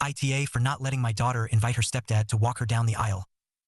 AITA for not letting my daughter invite her stepdad to walk her down the aisle,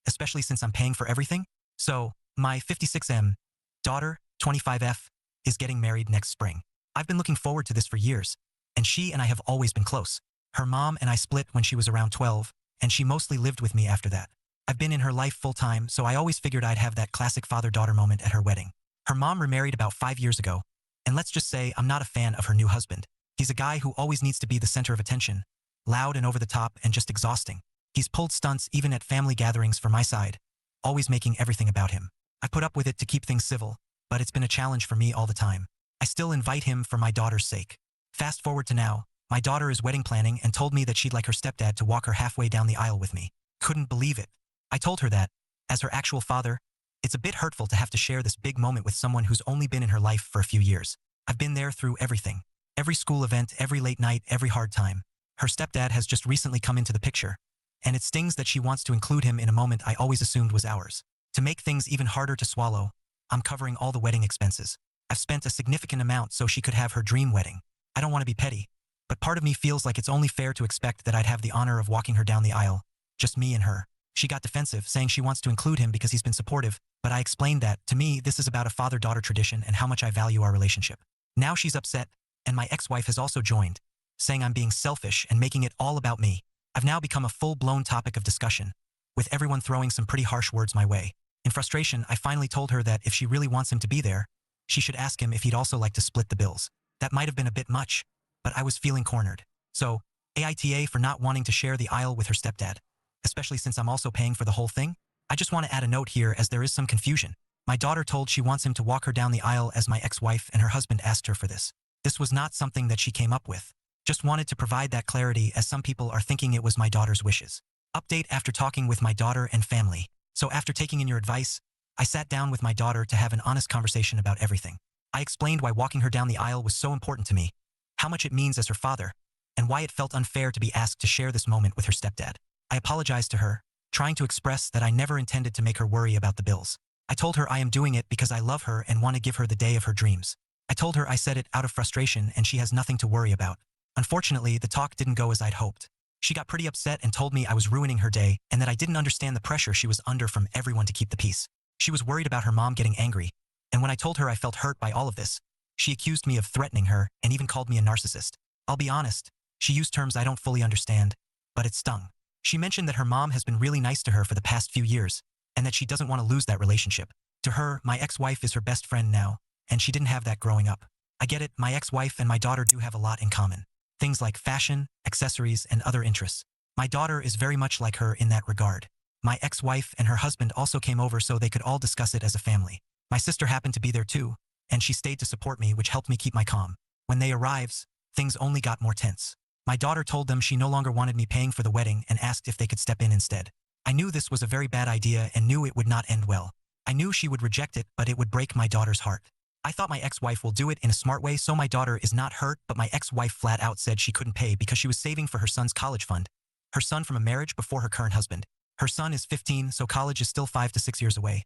especially since I'm paying for everything. So, my 56M daughter, 25F, is getting married next spring. I've been looking forward to this for years, and she and I have always been close. Her mom and I split when she was around 12, and she mostly lived with me after that. I've been in her life full time, so I always figured I'd have that classic father-daughter moment at her wedding. Her mom remarried about 5 years ago, and let's just say I'm not a fan of her new husband. He's a guy who always needs to be the center of attention, loud and over the top and just exhausting. He's pulled stunts even at family gatherings for my side, always making everything about him. I put up with it to keep things civil, but it's been a challenge for me all the time. I still invite him for my daughter's sake. Fast forward to now, my daughter is wedding planning and told me that she'd like her stepdad to walk her halfway down the aisle with me. Couldn't believe it. I told her that, as her actual father, it's a bit hurtful to have to share this big moment with someone who's only been in her life for a few years. I've been there through everything. Every school event, every late night, every hard time. Her stepdad has just recently come into the picture, and it stings that she wants to include him in a moment I always assumed was ours. To make things even harder to swallow, I'm covering all the wedding expenses. I've spent a significant amount so she could have her dream wedding. I don't want to be petty, but part of me feels like it's only fair to expect that I'd have the honor of walking her down the aisle, just me and her. She got defensive, saying she wants to include him because he's been supportive, but I explained that, to me, this is about a father-daughter tradition and how much I value our relationship. Now she's upset, and my ex-wife has also joined, saying I'm being selfish and making it all about me. I've now become a full-blown topic of discussion, with everyone throwing some pretty harsh words my way. In frustration, I finally told her that if she really wants him to be there, she should ask him if he'd also like to split the bills. That might have been a bit much, but I was feeling cornered. So, AITA for not wanting to share the aisle with her stepdad, especially since I'm also paying for the whole thing. I just want to add a note here as there is some confusion. My daughter told she wants him to walk her down the aisle as my ex-wife and her husband asked her for this. This was not something that she came up with. Just wanted to provide that clarity as some people are thinking it was my daughter's wishes. Update after talking with my daughter and family. So after taking in your advice, I sat down with my daughter to have an honest conversation about everything. I explained why walking her down the aisle was so important to me, how much it means as her father, and why it felt unfair to be asked to share this moment with her stepdad. I apologized to her, trying to express that I never intended to make her worry about the bills. I told her I am doing it because I love her and want to give her the day of her dreams. I told her I said it out of frustration and she has nothing to worry about. Unfortunately, the talk didn't go as I'd hoped. She got pretty upset and told me I was ruining her day and that I didn't understand the pressure she was under from everyone to keep the peace. She was worried about her mom getting angry, and when I told her I felt hurt by all of this, she accused me of threatening her and even called me a narcissist. I'll be honest, she used terms I don't fully understand, but it stung. She mentioned that her mom has been really nice to her for the past few years, and that she doesn't want to lose that relationship. To her, my ex-wife is her best friend now, and she didn't have that growing up. I get it, my ex-wife and my daughter do have a lot in common. Things like fashion, accessories, and other interests. My daughter is very much like her in that regard. My ex-wife and her husband also came over so they could all discuss it as a family. My sister happened to be there too, and she stayed to support me, which helped me keep my calm. When they arrived, things only got more tense. My daughter told them she no longer wanted me paying for the wedding and asked if they could step in instead. I knew this was a very bad idea and knew it would not end well. I knew she would reject it, but it would break my daughter's heart. I thought my ex-wife will do it in a smart way so my daughter is not hurt, but my ex-wife flat out said she couldn't pay because she was saving for her son's college fund. Her son from a marriage before her current husband. Her son is 15, so college is still 5 to 6 years away.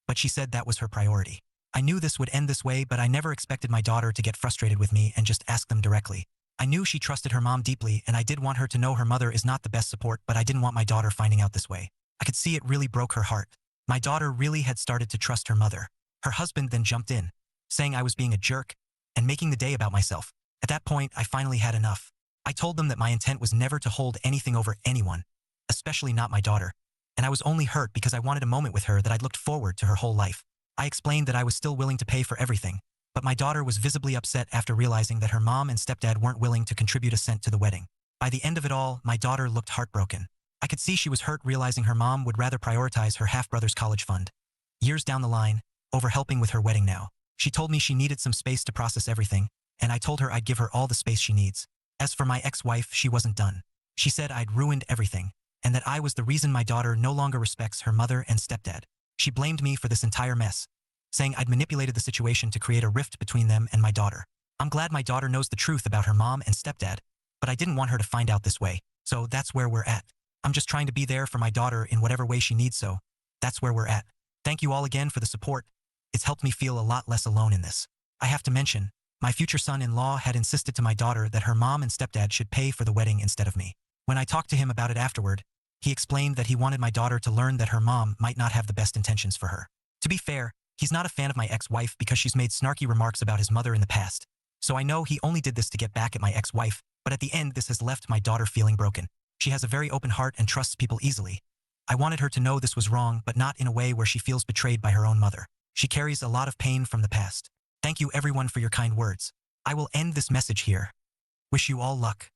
But she said that was her priority. I knew this would end this way, but I never expected my daughter to get frustrated with me and just ask them directly. I knew she trusted her mom deeply, and I did want her to know her mother is not the best support, but I didn't want my daughter finding out this way. I could see it really broke her heart. My daughter really had started to trust her mother. Her husband then jumped in, saying I was being a jerk and making the day about myself. At that point, I finally had enough. I told them that my intent was never to hold anything over anyone, especially not my daughter, and I was only hurt because I wanted a moment with her that I'd looked forward to her whole life. I explained that I was still willing to pay for everything, but my daughter was visibly upset after realizing that her mom and stepdad weren't willing to contribute a cent to the wedding. By the end of it all, my daughter looked heartbroken. I could see she was hurt realizing her mom would rather prioritize her half-brother's college fund, years down the line, over helping with her wedding now. She told me she needed some space to process everything, and I told her I'd give her all the space she needs. As for my ex-wife, she wasn't done. She said I'd ruined everything, and that I was the reason my daughter no longer respects her mother and stepdad. She blamed me for this entire mess, saying I'd manipulated the situation to create a rift between them and my daughter. I'm glad my daughter knows the truth about her mom and stepdad, but I didn't want her to find out this way, so that's where we're at. I'm just trying to be there for my daughter in whatever way she needs, so that's where we're at. Thank you all again for the support. It's helped me feel a lot less alone in this. I have to mention, my future son-in-law had insisted to my daughter that her mom and stepdad should pay for the wedding instead of me. When I talked to him about it afterward, he explained that he wanted my daughter to learn that her mom might not have the best intentions for her. To be fair, he's not a fan of my ex-wife because she's made snarky remarks about his mother in the past. So I know he only did this to get back at my ex-wife, but at the end this has left my daughter feeling broken. She has a very open heart and trusts people easily. I wanted her to know this was wrong, but not in a way where she feels betrayed by her own mother. She carries a lot of pain from the past. Thank you everyone for your kind words. I will end this message here. Wish you all luck.